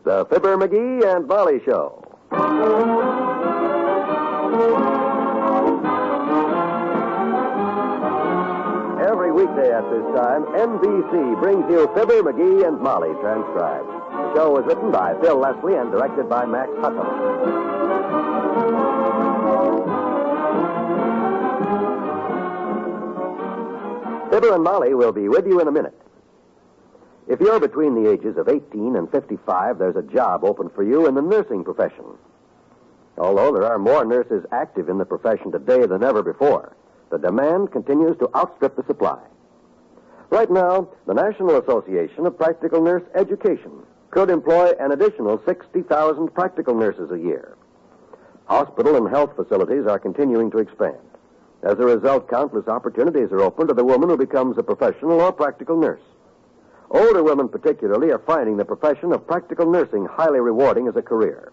The Fibber, MCGee, and Molly Show. Every weekday at this time, NBC brings you Fibber, MCGee, and Molly transcribed. The show was written by Phil Leslie and directed by Max Hutton. Fibber and Molly will be with you in a minute. If you're between the ages of 18 and 55, there's a job open for you in the nursing profession. Although there are more nurses active in the profession today than ever before, the demand continues to outstrip the supply. Right now, the National Association of Practical Nurse Education could employ an additional 60,000 practical nurses a year. Hospital and health facilities are continuing to expand. As a result, countless opportunities are open to the woman who becomes a professional or practical nurse. Older women particularly are finding the profession of practical nursing highly rewarding as a career.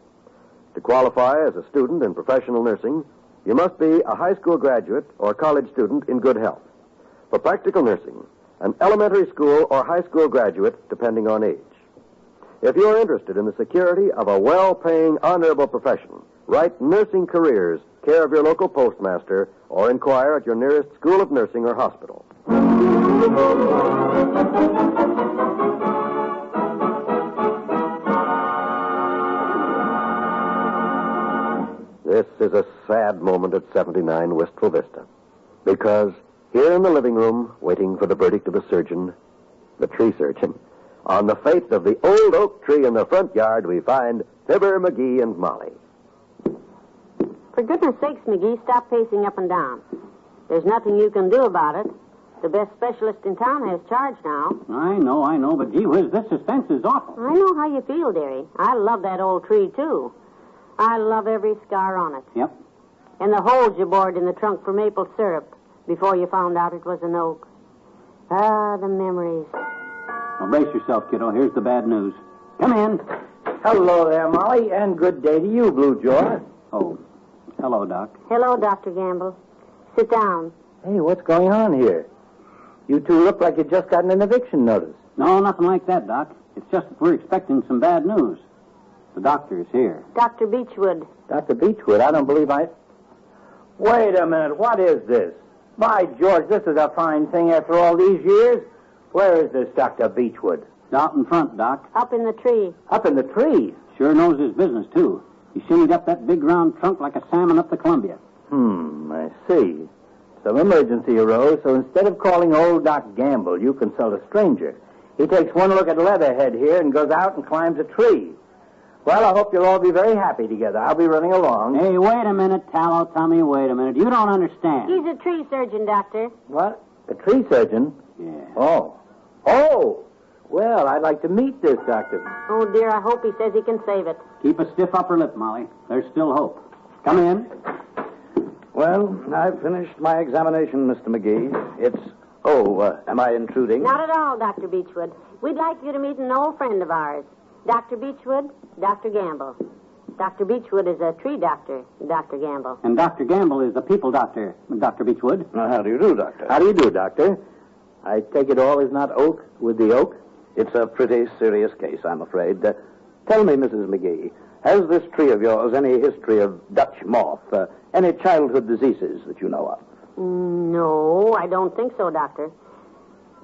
To qualify as a student in professional nursing, you must be a high school graduate or college student in good health. For practical nursing, an elementary school or high school graduate, depending on age. If you're interested in the security of a well-paying, honorable profession, write Nursing Careers, care of your local postmaster, or inquire at your nearest school of nursing or hospital. This is a sad moment at 79 Wistful Vista. Because here in the living room, waiting for the verdict of the surgeon, the tree surgeon, on the fate of the old oak tree in the front yard, we find Fibber, MCGee, and Molly. For goodness sakes, McGee, stop pacing up and down. There's nothing you can do about it. The best specialist in town has charge now. I know, but gee whiz, this suspense is awful. I know how you feel, dearie. I love that old tree, too. I love every scar on it. Yep. And the holes you bored in the trunk for maple syrup before you found out it was an oak. Ah, the memories. Well, brace yourself, kiddo. Here's the bad news. Come in. Hello there, Molly, and good day to you, Blue Jaw. Oh, hello, Doc. Hello, Dr. Gamble. Sit down. Hey, what's going on here? You two look like you'd just gotten an eviction notice. No, nothing like that, Doc. It's just that we're expecting some bad news. The doctor's here. Dr. Beechwood. Dr. Beechwood, I don't believe I... Wait a minute, what is this? By George, this is a fine thing after all these years. Where is this Dr. Beechwood? Out in front, Doc. Up in the tree. Up in the trees? Sure knows his business, too. He shinnied up that big round trunk like a salmon up the Columbia. I see. Some emergency arose, so instead of calling old Doc Gamble, you consult a stranger. He takes one look at Leatherhead here and goes out and climbs a tree. Well, I hope you'll all be very happy together. I'll be running along. Hey, wait a minute, Tallow Tommy, wait a minute. You don't understand. He's a tree surgeon, Doctor. What? A tree surgeon? Yeah. Oh, well, I'd like to meet this doctor. Oh, dear, I hope he says he can save it. Keep a stiff upper lip, Molly. There's still hope. Come in. Well, I've finished my examination, Mr. McGee. Am I intruding? Not at all, Dr. Beechwood. We'd like you to meet an old friend of ours. Dr. Beechwood, Dr. Gamble. Dr. Beechwood is a tree doctor, Dr. Gamble. And Dr. Gamble is the people doctor, Dr. Beechwood. Now, how do you do, Doctor? How do you do, Doctor? I take it all is not oak with the oak? It's a pretty serious case, I'm afraid. Tell me, Mrs. McGee, has this tree of yours any history of Dutch moth, any childhood diseases that you know of? No, I don't think so, Doctor.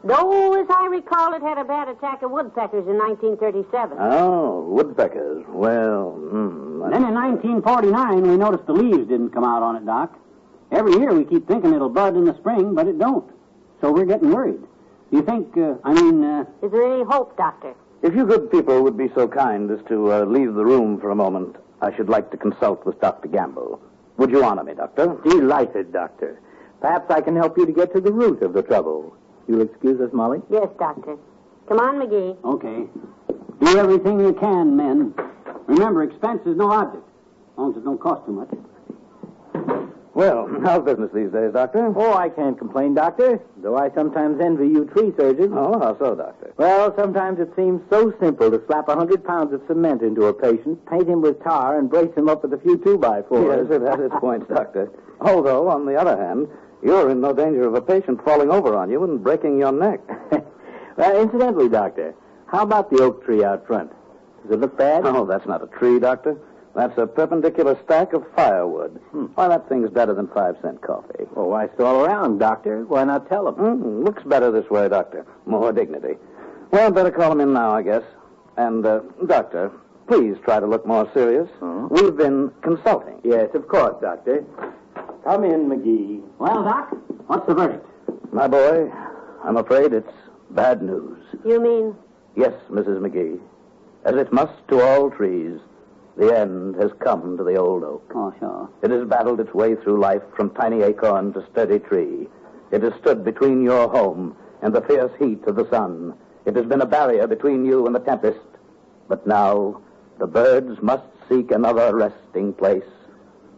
Though, as I recall, it had a bad attack of woodpeckers in 1937. Oh, woodpeckers. Well, Then in 1949, we noticed the leaves didn't come out on it, Doc. Every year we keep thinking it'll bud in the spring, but it don't. So we're getting worried. Do you think, Is there any hope, Doctor? If you good people would be so kind as to leave the room for a moment, I should like to consult with Dr. Gamble. Would you honor me, Doctor? Delighted, Doctor. Perhaps I can help you to get to the root of the trouble. You'll excuse us, Molly? Yes, Doctor. Come on, McGee. Okay. Do everything you can, men. Remember, expense is no object, as long as it don't cost too much. Well, how's business these days, Doctor? Oh, I can't complain, Doctor, though I sometimes envy you tree surgeons. Oh, how so, Doctor? Well, sometimes it seems so simple to slap 100 pounds of cement into a patient, paint him with tar, and brace him up with a few 2x4s. Yes, it has its points, Doctor. Although, on the other hand, you're in no danger of a patient falling over on you and breaking your neck. Well, incidentally, Doctor, how about the oak tree out front? Does it look bad? Oh, that's not a tree, Doctor. That's a perpendicular stack of firewood. Why, that thing's better than 5-cent coffee. Well, why stall around, Doctor? Why not tell him? Looks better this way, Doctor. More dignity. Well, better call him in now, I guess. And, Doctor, please try to look more serious. We've been consulting. Yes, of course, Doctor. Come in, McGee. Well, Doc, what's the verdict? My boy, I'm afraid it's bad news. You mean? Yes, Mrs. McGee. As it must to all trees, the end has come to the old oak. Oh, sure. It has battled its way through life from tiny acorn to sturdy tree. It has stood between your home and the fierce heat of the sun. It has been a barrier between you and the tempest. But now, the birds must seek another resting place.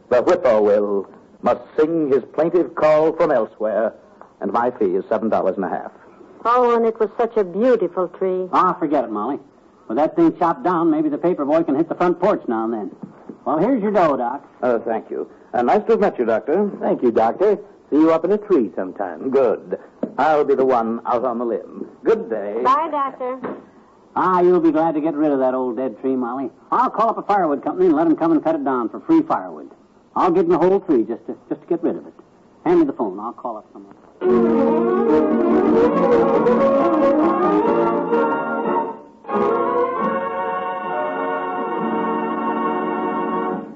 The whippoorwill must sing his plaintive call from elsewhere, and my fee is $7.50. Oh, and it was such a beautiful tree. Ah, forget it, Molly. With that thing chopped down, maybe the paper boy can hit the front porch now and then. Well, here's your dough, Doc. Thank you. Nice to have met you, Doctor. Thank you, Doctor. See you up in a tree sometime. Good. I'll be the one out on the limb. Good day. Bye, Doctor. Ah, you'll be glad to get rid of that old dead tree, Molly. I'll call up a firewood company and let them come and cut it down for free firewood. I'll give them the whole tree just to get rid of it. Hand me the phone. I'll call up someone.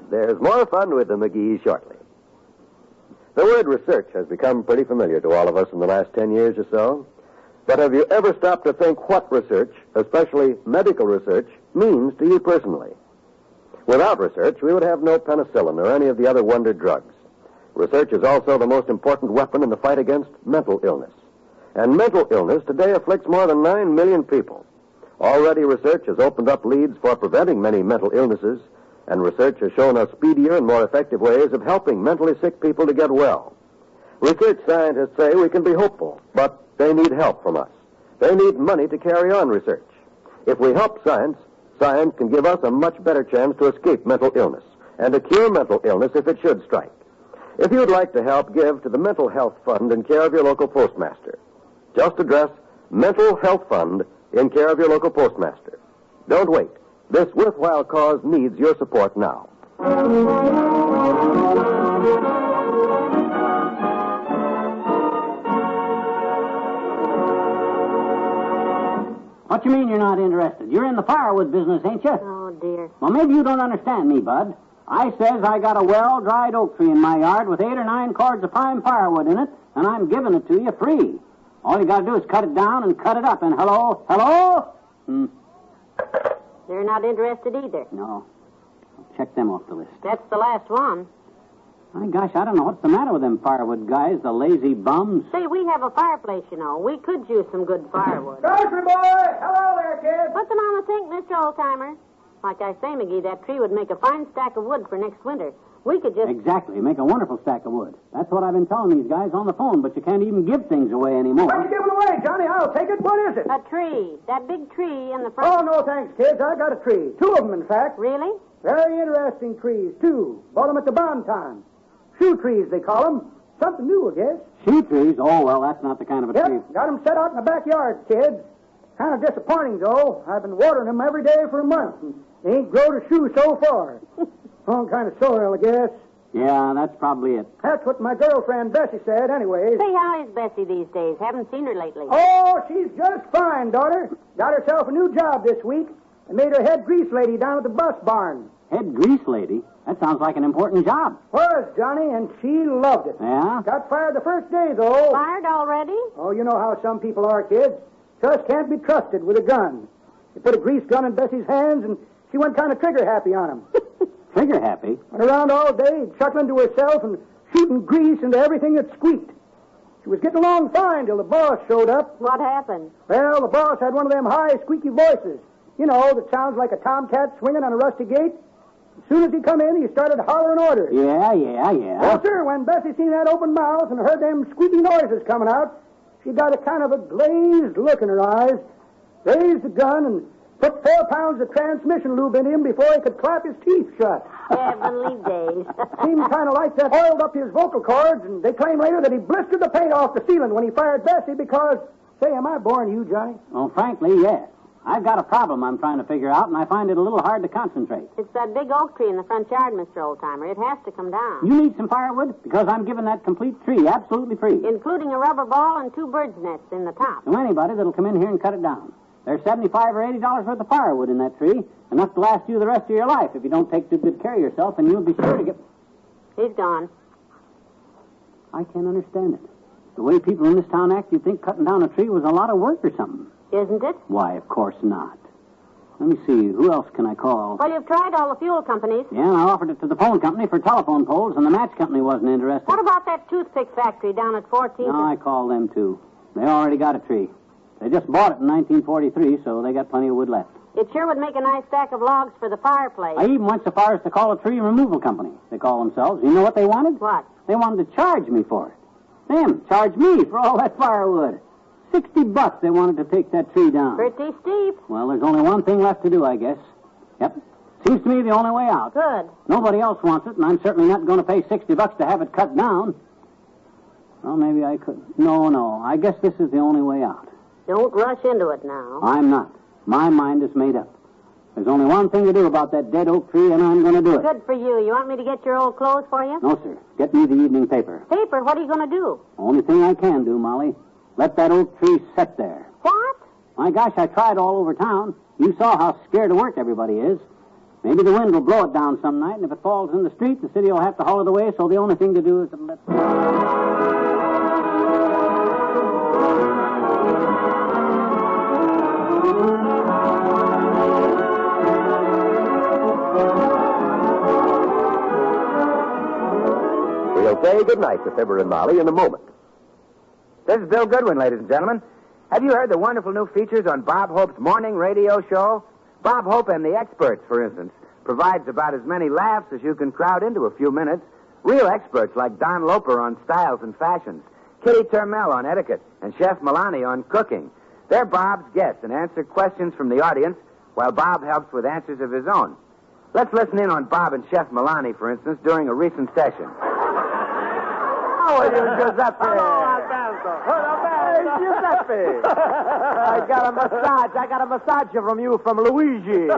There's more fun with the McGees shortly. The word research has become pretty familiar to all of us in the last 10 years or so. But have you ever stopped to think what research, especially medical research, means to you personally? Without research, we would have no penicillin or any of the other wonder drugs. Research is also the most important weapon in the fight against mental illness. And mental illness today afflicts more than 9 million people. Already research has opened up leads for preventing many mental illnesses, and research has shown us speedier and more effective ways of helping mentally sick people to get well. Research scientists say we can be hopeful, but they need help from us. They need money to carry on research. If we help science, science can give us a much better chance to escape mental illness and to cure mental illness if it should strike. If you'd like to help, give to the Mental Health Fund in care of your local postmaster. Just address Mental Health Fund in care of your local postmaster. Don't wait. This worthwhile cause needs your support now. What you mean you're not interested? You're in the firewood business, ain't you? Oh, dear. Well, maybe you don't understand me, Bud. I says I got a well-dried oak tree in my yard with 8 or 9 cords of prime firewood in it, and I'm giving it to you free. All you got to do is cut it down and cut it up, and hello? They're not interested either. No. I'll check them off the list. That's the last one. My gosh, I don't know what's the matter with them firewood guys, the lazy bums. Say, we have a fireplace, you know. We could use some good firewood. Grocery boy! Hello there, kids! Put them on the sink, Mr. Oldtimer. Like I say, McGee, that tree would make a fine stack of wood for next winter. We could just... Exactly. Make a wonderful stack of wood. That's what I've been telling these guys on the phone, but you can't even give things away anymore. What are you giving away, Johnny? I'll take it. What is it? A tree. That big tree in the front. Oh, no, thanks, kids. I got a tree. 2 of them, in fact. Really? Very interesting trees, too. Bought them at the bond time. Shoe trees, they call them. Something new, I guess. Shoe trees? Oh, well, that's not the kind of a tree. Yep, got them set out in the backyard, kids. Kind of disappointing, though. I've been watering them every day for a month, and they ain't grown a shoe so far. Wrong kind of soil, I guess. Yeah, that's probably it. That's what my girlfriend Bessie said, anyways. Say, how is Bessie these days? Haven't seen her lately. Oh, she's just fine, daughter. Got herself a new job this week and made her head grease lady down at the bus barn. Head grease lady? That sounds like an important job. Was, Johnny, and she loved it. Yeah? Got fired the first day, though. Fired already? Oh, you know how some people are, kids. Just can't be trusted with a gun. You put a grease gun in Bessie's hands, and she went kind of trigger-happy on him. Trigger happy? Went around all day, chuckling to herself and shooting grease into everything that squeaked. She was getting along fine till the boss showed up. What happened? Well, the boss had one of them high, squeaky voices. You know, that sounds like a tomcat swinging on a rusty gate. As soon as he come in, he started hollering orders. Yeah. Well, sir, when Bessie seen that open mouth and heard them squeaky noises coming out, she got a kind of a glazed look in her eyes, raised the gun, and put 4 pounds of transmission lube in him before he could clap his teeth shut. Heavenly days. Seemed kind of like that oiled up his vocal cords, and they claim later that he blistered the paint off the ceiling when he fired Bessie because, say, am I boring you, Johnny? Well, frankly, yes. I've got a problem I'm trying to figure out, and I find it a little hard to concentrate. It's that big oak tree in the front yard, Mr. Oldtimer. It has to come down. You need some firewood? Because I'm giving that complete tree absolutely free. Including a rubber ball and 2 birds' nests in the top. To anybody that'll come in here and cut it down. There's $75 or $80 worth of firewood in that tree, enough to last you the rest of your life. If you don't take too good care of yourself, and you'll be sure to get... He's gone. I can't understand it. The way people in this town act, you'd think cutting down a tree was a lot of work or something. Isn't it? Why, of course not. Let me see. Who else can I call? Well, you've tried all the fuel companies. Yeah, and I offered it to the phone company for telephone poles, and the match company wasn't interested. What about that toothpick factory down at 14th? No, I called them, too. They already got a tree. They just bought it in 1943, so they got plenty of wood left. It sure would make a nice stack of logs for the fireplace. I even went so far as to call a tree removal company, they call themselves. You know what they wanted? What? They wanted to charge me for it. Them, charge me for all that firewood. $60 they wanted to take that tree down. Pretty steep. Well, there's only one thing left to do, I guess. Yep. Seems to me the only way out. Good. Nobody else wants it, and I'm certainly not going to pay $60 to have it cut down. Well, maybe I could. No. I guess this is the only way out. Don't rush into it now. I'm not. My mind is made up. There's only one thing to do about that dead oak tree, and I'm going to do it. Good for you. You want me to get your old clothes for you? No, sir. Get me the evening paper. Paper? What are you going to do? Only thing I can do, Molly. Let that oak tree sit there. What? My gosh, I tried all over town. You saw how scared of work everybody is. Maybe the wind will blow it down some night, and if it falls in the street, the city will have to haul it away, so the only thing to do is to let... We'll say goodnight to Fibber and Molly in a moment. This is Bill Goodwin, ladies and gentlemen. Have you heard the wonderful new features on Bob Hope's morning radio show? Bob Hope and the Experts, for instance, provides about as many laughs as you can crowd into a few minutes. Real experts like Don Loper on styles and fashions, Kitty Turmel on etiquette, and Chef Milani on cooking. They're Bob's guests and answer questions from the audience while Bob helps with answers of his own. Let's listen in on Bob and Chef Milani, for instance, during a recent session. How are you, Giuseppe? Hello, Alberto. Hey, Giuseppe. I got a massage from you from Luigi. I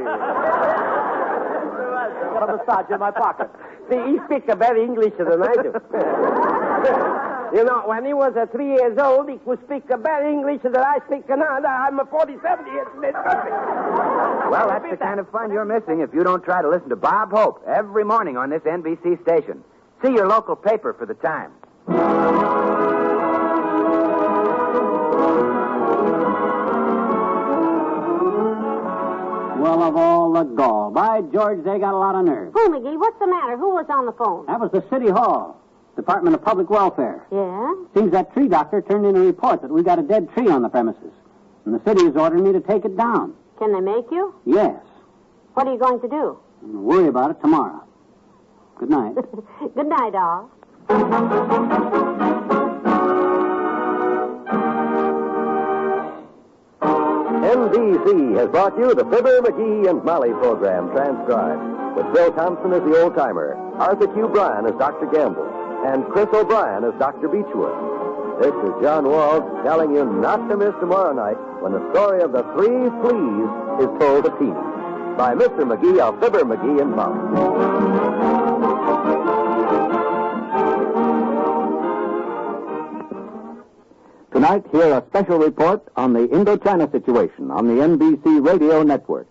got a massage in my pocket. See, he speaks better English than I do. You know, when he was 3 years old, he could speak better English than I speak now. I'm 47 years old. Well, that's the kind of fun you're missing if you don't try to listen to Bob Hope every morning on this NBC station. See your local paper for the time. Well, of all the gall. By George, they got a lot of nerve. Who, McGee? What's the matter? Who was on the phone? That was the City Hall, Department of Public Welfare. Yeah? Seems that tree doctor turned in a report that we got a dead tree on the premises. And the city has ordered me to take it down. Can they make you? Yes. What are you going to do? We'll worry about it tomorrow. Good night. Good night, all. NBC has brought you the Fibber, McGee, and Molly program transcribed, with Bill Thompson as the old-timer, Arthur Q. Bryan as Dr. Gamble, and Chris O'Brien as Dr. Beechwood. This is John Walsh telling you not to miss tomorrow night when the story of the 3 fleas is told to teens by Mr. McGee of Fibber, McGee, and Molly. Tonight, hear a special report on the Indochina situation on the NBC Radio Network.